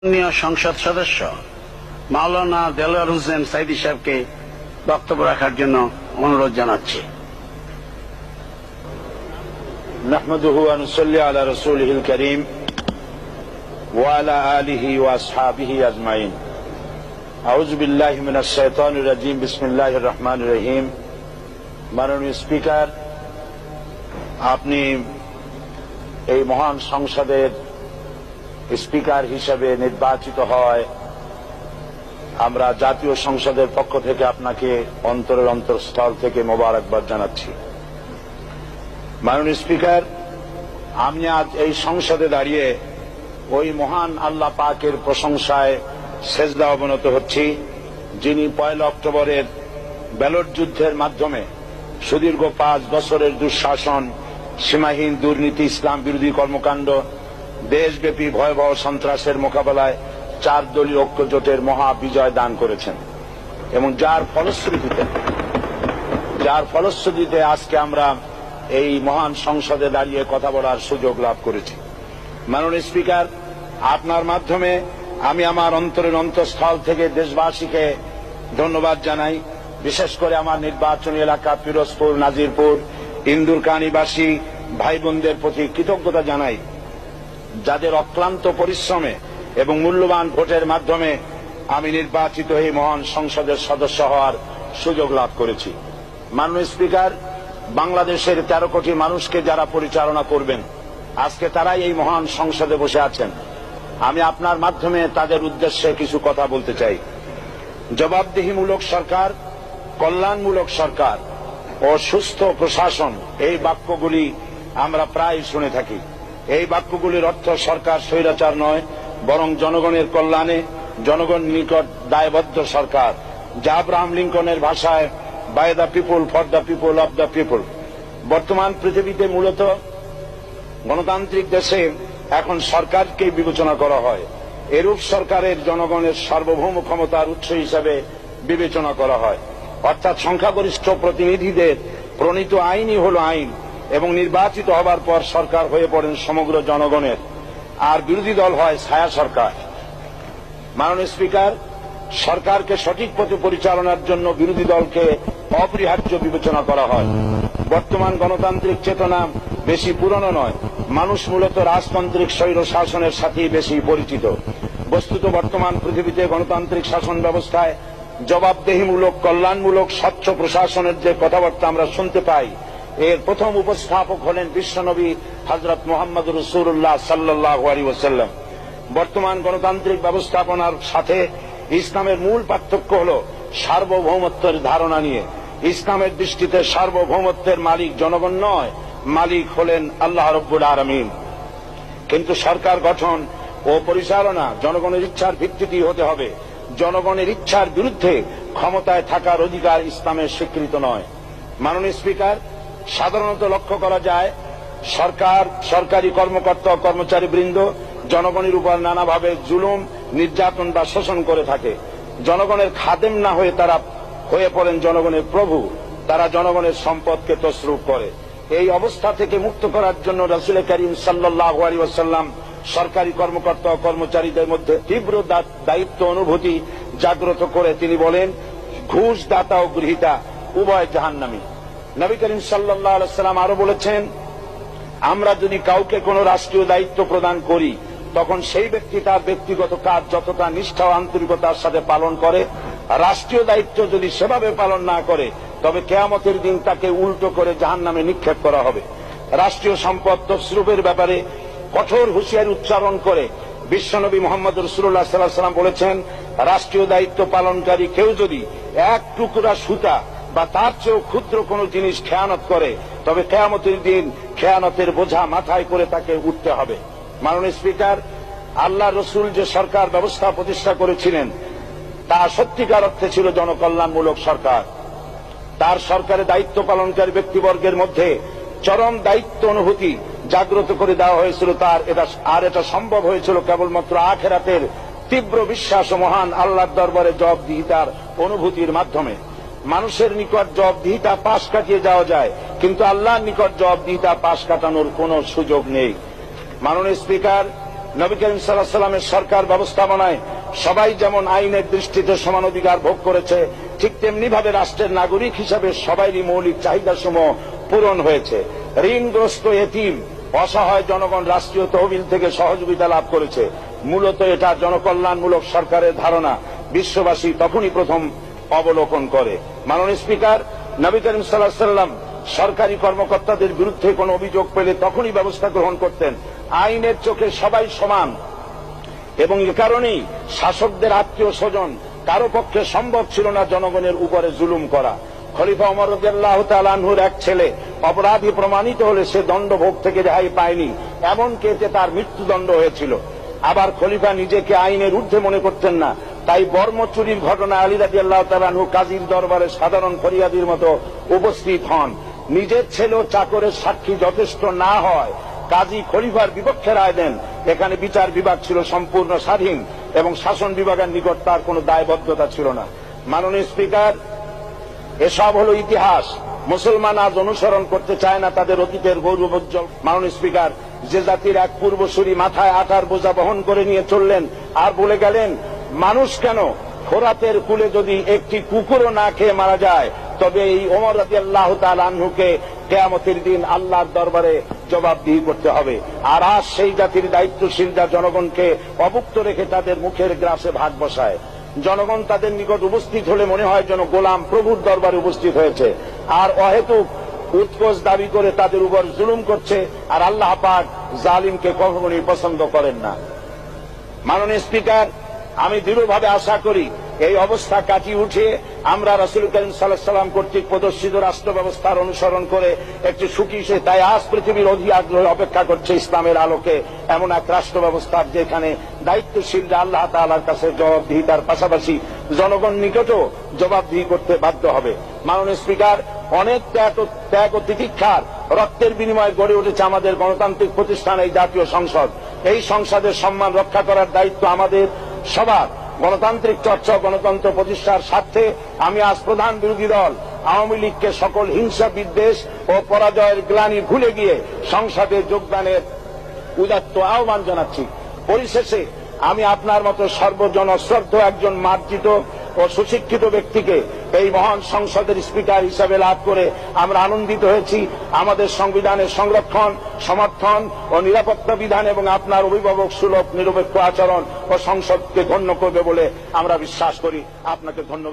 মাননীয় সংসদ সদস্য মাওলানা দেলোয়ার হোসেন সাইদি সাহেবকে বক্তব্য রাখার জন্য অনুরোধ জানাচ্ছি। নাহমাদুহু ওয়া নুসাল্লি আলা রাসূলিহিল কারীম ওয়া আলা আলিহি ওয়া আসহাবিহি আজমাইন। আউযু বিল্লাহি মিনাশ শাইতানির রাজীম। বিসমিল্লাহির রহমানির রহিম। মাননীয় স্পিকার, আপনি এই মহান সংসদের স্পিকার হিসেবে নির্বাচিত হয় আমরা জাতীয় সংসদের পক্ষ থেকে আপনাকে অন্তরের অন্তঃস্থল থেকে মোবারকবাদ জানাচ্ছি। মাননীয় স্পিকার, আমি আজ এই সংসদে দাঁড়িয়ে ওই মহান আল্লাহ পাকের প্রশংসায় সেজদা অবনত হচ্ছি, যিনি 1 অক্টোবরের ব্যালট যুদ্ধের মাধ্যমে সুদীর্ঘ 5 বছরের দুঃশাসন, সীমাহীন দুর্নীতি, ইসলাম বিরোধী কর্মকাণ্ড, দেশব্যাপী ভয়াবহ সন্ত্রাসের মোকাবেলায় 4 দলীয় ঐক্য জোটের মহা বিজয় দান করেছেন এবং যার ফলশ্রুতিতে আজকে আমরা এই মহান সংসদে দাঁড়িয়ে কথা বলার সুযোগ লাভ করেছি। মাননীয় স্পিকার, আপনার মাধ্যমে আমি আমার অন্তরের অন্তঃস্থল থেকে দেশবাসীকে ধন্যবাদ জানাই। বিশেষ করে আমার নির্বাচনী এলাকা পিরোজপুর, নাজিরপুর, ইন্দুরকানীবাসী ভাই বোনদের প্রতি কৃতজ্ঞতা জানাই, যাদের অক্লান্ত পরিশ্রমে এবং মূল্যবান ভোটের মাধ্যমে আমি নির্বাচিত এই মহান সংসদের সদস্য হওয়ার সুযোগ লাভ করেছি। মাননীয় স্পিকার, বাংলাদেশের 13 কোটি মানুষকে যারা পরিচালনা করবেন, আজকে তারাই এই মহান সংসদে বসে আছেন। আমি আপনার মাধ্যমে তাদের উদ্দেশ্যে কিছু কথা বলতে চাই। জবাবদিহিমূলক সরকার, কল্যাণমূলক সরকার ও সুস্থ প্রশাসন, এই বাক্যগুলি আমরা প্রায় শুনে থাকি। এই বাক্যগুলির অর্থ সরকার স্বৈরাচার নয়, বরং জনগণের কল্যাণে জনগণ নিকট দায়বদ্ধ সরকার, যা আব্রাহাম লিঙ্কনের ভাষায় by the people, for the people, of the people. বর্তমান পৃথিবীতে মূলত গণতান্ত্রিক দেশে এখন সরকারকে বিবেচনা করা হয়। এরূপ সরকারের জনগণের সার্বভৌম ক্ষমতার উৎস হিসেবে বিবেচনা করা হয়, অর্থাৎ সংখ্যাগরিষ্ঠ প্রতিনিধিদের প্রণীত আইনই হল আইন এবং নির্বাচিত হবার পর সরকার হয়ে পড়েন সমগ্র জনগণের, আর বিরোধী দল হয় ছায়া সরকার। মাননীয় স্পিকার, সরকারকে সঠিক পথে পরিচালনার জন্য বিরোধী দলকে অপরিহার্য বিবেচনা করা হয়। বর্তমান গণতান্ত্রিক চেতনা বেশি পুরনো নয়, মানুষ মূলত রাজতান্ত্রিক স্বৈর শাসনের সাথেই বেশি পরিচিত। বস্তুত বর্তমান পৃথিবীতে গণতান্ত্রিক শাসন ব্যবস্থায় জবাবদিহিমূলক, কল্যাণমূলক, স্বচ্ছ প্রশাসনের যে কথাবার্তা আমরা শুনতে পাই, এর প্রথম উপস্থাপক হলেন বিশ্বনবী হযরত মুহাম্মদ রাসূলুল্লাহ সাল্লাল্লাহু আলাইহি ওয়াসাল্লাম। বর্তমান গণতান্ত্রিক ব্যবস্থাপনার সাথে ইসলামের মূল পার্থক্য হল সার্বভৌমত্বের ধারণা নিয়ে। ইসলামের দৃষ্টিতে সার্বভৌমত্বের মালিক জনগণ নয়, মালিক হলেন আল্লাহ রাব্বুল আলামিন। কিন্তু সরকার গঠন ও পরিচালনা জনগণের ইচ্ছার ভিত্তিতেই হতে হবে। জনগণের ইচ্ছার বিরুদ্ধে ক্ষমতায় থাকার অধিকার ইসলামের স্বীকৃত নয়। মাননীয় স্পিকার, সাধারণত লক্ষ্য করা যায় সরকার, সরকারি কর্মকর্তা, কর্মচারী বৃন্দ জনগণের উপর নানাভাবে জুলুম, নির্যাতন বা শোষণ করে থাকে। জনগণের খাদেম না হয়ে তারা হয়ে পড়েন জনগণের প্রভু। তারা জনগণের সম্পদকে তসরুপ করে। এই অবস্থা থেকে মুক্ত করার জন্য রাসূল করিম সাল্লাল্লাহু আলাইহি ওয়াসাল্লাম সরকারি কর্মকর্তা ও কর্মচারীদের মধ্যে তীব্র দায়িত্ব অনুভূতি জাগ্রত করে তিনি বলেন, ঘুষ দাতা ও গৃহীতা উভয় জাহান্নামী। নবী করিম সাল্লাল্লাহু আলাইহি ওয়াসাল্লাম আরো বলেছেন, আমরা যদি কাউকে কোনো রাষ্ট্রীয় দায়িত্ব প্রদান করি, তখন সেই ব্যক্তি তার ব্যক্তিগত কাজ যতটা নিষ্ঠা ও আন্তরিকতার সাথে পালন করে, রাষ্ট্রীয় দায়িত্ব যদি সেভাবে পালন না করে, তবে কিয়ামতের দিন তাকে উল্টো করে জাহান্নামে নিক্ষেপ করা হবে। রাষ্ট্রীয় সম্পদ তসরুপের ব্যাপারে কঠোর হুঁশিয়ারি উচ্চারণ করে বিশ্বনবী মুহাম্মদ রাসূলুল্লাহ সাল্লাল্লাহু আলাইহি ওয়াসাল্লাম বলেছেন, রাষ্ট্রীয় দায়িত্ব পালনকারী কেউ যদি 1 টুকরা সুতা বা তার চেয়েও ক্ষুদ্র কোনো জিনিস খেয়ানত করে, তবে কিয়ামতের দিন খেয়ানতের বোঝা মাথায় করে তাকে উঠতে হবে। মাননীয় স্পিকার, আল্লাহ রসুল যে সরকার ব্যবস্থা প্রতিষ্ঠা করেছিলেন, তা সত্যিকার অর্থে ছিল জনকল্যাণমূলক সরকার। তার সরকারে দায়িত্ব পালনকারী ব্যক্তিবর্গের মধ্যে চরম দায়িত্ব অনুভূতি জাগ্রত করে দেওয়া হয়েছিল। এটা সম্ভব হয়েছিল কেবলমাত্র আখিরাতের তীব্র বিশ্বাস ও মহান আল্লাহর দরবারে জবাবদিহিতার অনুভূতির মাধ্যমে। মানুষের নিকট জবাবদিহিতা পাশ কাটিয়ে যাওয়া যায়, কিন্তু আল্লাহর নিকট জবাবদিহিতা পাশ কাটানোর কোনো সুযোগ নেই। মাননীয় স্পিকার, নবী করিম সাল্লাল্লাহু আলাইহি সাল্লামের সরকার ব্যবস্থাপনায় সবাই যেমন আইনের দৃষ্টিতে সমান অধিকার ভোগ করেছে, ঠিক তেমনি ভাবে রাষ্ট্রের নাগরিক হিসাবে সবারই মৌলিক চাহিদাসমূহ পূরণ হয়েছে। ঋণগ্রস্ত এতিম অসহায় জনগণ রাষ্ট্রীয় তহবিল থেকে সহযোগিতা লাভ করেছে। মূলত এটা জনকল্যাণমূলক সরকারের ধারণা বিশ্ববাসী তখনই প্রথম অবলোকন করে। মাননীয় স্পিকার, নবী করিম সাল্লাল্লাহু আলাইহি সাল্লাম সরকারি কর্মকর্তাদের বিরুদ্ধে কোনো অভিযোগ পেলে তখনই ব্যবস্থা গ্রহণ করতেন। আইনের চোখে সবাই সমান এবং এ কারণেই শাসকদের আত্মীয় স্বজন কারো পক্ষে সম্ভব ছিল না জনগণের উপরে জুলুম করা। খলিফা ওমর রাদিয়াল্লাহু তাআলা আনহুর এক ছেলে অপরাধী প্রমাণিত হলে সে দণ্ডভোগ থেকে রেহাই পায়নি, এমনকি এতে তার মৃত্যুদণ্ড হয়েছিল। আবার খলিফা নিজেকে আইনের ঊর্ধ্বে মনে করতেন না, তাই বর্ম চুরির ঘটনা আলী রাদিয়াল্লাহু তাআলা আনহু কাজীর দরবারে সাধারণ ফরিয়াদির মতো উপস্থিত হন। নিজের ছেলে ও চাকরের সাক্ষী যথেষ্ট না হয় কাজী খলিফার বিপক্ষে রায় দেন। এখানে বিচার বিভাগ ছিল সম্পূর্ণ স্বাধীন এবং শাসন বিভাগের নিকট তার কোনো দায়বদ্ধতা ছিল না। মাননীয় স্পিকার, এসব হলো ইতিহাস। মুসলমান আজ অনুসরণ করতে চায় না তাদের অতীতের গৌরবোজ্জ্বল। মাননীয় স্পিকার, যে জাতির এক পূর্বসূরি মাথায় আটার বোঝা বহন করে নিয়ে চললেন আর বলে গেলেন, মানুষ কেন, ফোরাতের কূলে যদি একটি কুকুরও না খেয়ে মারা যায় তবে এই ওমর রাদিয়াল্লাহু তাআলা আনহুকে কিয়ামতের দিন আল্লাহর দরবারে জবাবদিহি করতে হবে। আর আজ সেই জাতির দায়িত্বশীলরা জনগণকে অভুক্ত রেখে তাদের মুখের গ্রাসে ভাগ বসায়। জনগণ তাদের নিকট উপস্থিত হলে মনে হয় যেন গোলাম প্রভুর দরবারে উপস্থিত হয়েছে, আর অহেতুক উৎকোচ দাবি করে তাদের উপর জুলুম করছে। আর আল্লাহ পাক জালিমকে কখনোই পছন্দ করেন না। মাননীয় স্পিকার, আমি দৃঢ়ভাবে আশা করি এই অবস্থা কাটিয়ে উঠে আমরা রাসূল করিম সাল্লাল্লাহু আলাইহি ওয়াসাল্লাম কর্তৃক প্রদর্শিত রাষ্ট্র ব্যবস্থার অনুসরণ করে একটি সুখী সে তাই আজ পৃথিবীর অধীর আগ্রহে অপেক্ষা করছে ইসলামের আলোকে এমন এক রাষ্ট্র ব্যবস্থার যেখানে দায়িত্বশীলরা আল্লাহ তাআলার কাছে জবাবদিহিতার পাশাপাশি জনগণ নিকটও জবাবদিহি করতে বাধ্য হবে। মাননীয় স্পিকার, অনেক ত্যাগ ও তিতিক্ষার রক্তের বিনিময়ে গড়ে উঠেছে আমাদের গণতান্ত্রিক প্রতিষ্ঠান এই জাতীয় সংসদ। এই সংসদের সম্মান রক্ষা করার দায়িত্ব আমাদের সবার। গণতান্ত্রিক চর্চা ও গণতন্ত্র প্রতিষ্ঠার স্বার্থে আমি আজ প্রধান বিরোধী দল আওয়ামী লীগকে সকল হিংসা বিদ্বেষ ও পরাজয়ের গ্লানি ভুলে গিয়ে সংসদে যোগদানের উদাত্ত আহ্বান জানাচ্ছি। পরিশেষে আমি আপনার মতো সর্বজনশ্রদ্ধ একজন মার্জিত ও সুশিক্ষিত ব্যক্তিকে এই মহান সংসদের স্পিকার হিসাবে লাভ করে আমরা আনন্দিত হয়েছি। আমাদের সংবিধানের সংরক্ষণ, সমর্থন ও নিরাপত্তা বিধান এবং আপনার অভিভাবক সুলভ নিরপেক্ষ আচরণ ও সংসদকে গণ্য করবে বলে আমরা বিশ্বাস করি। আপনাকে ধন্যবাদ।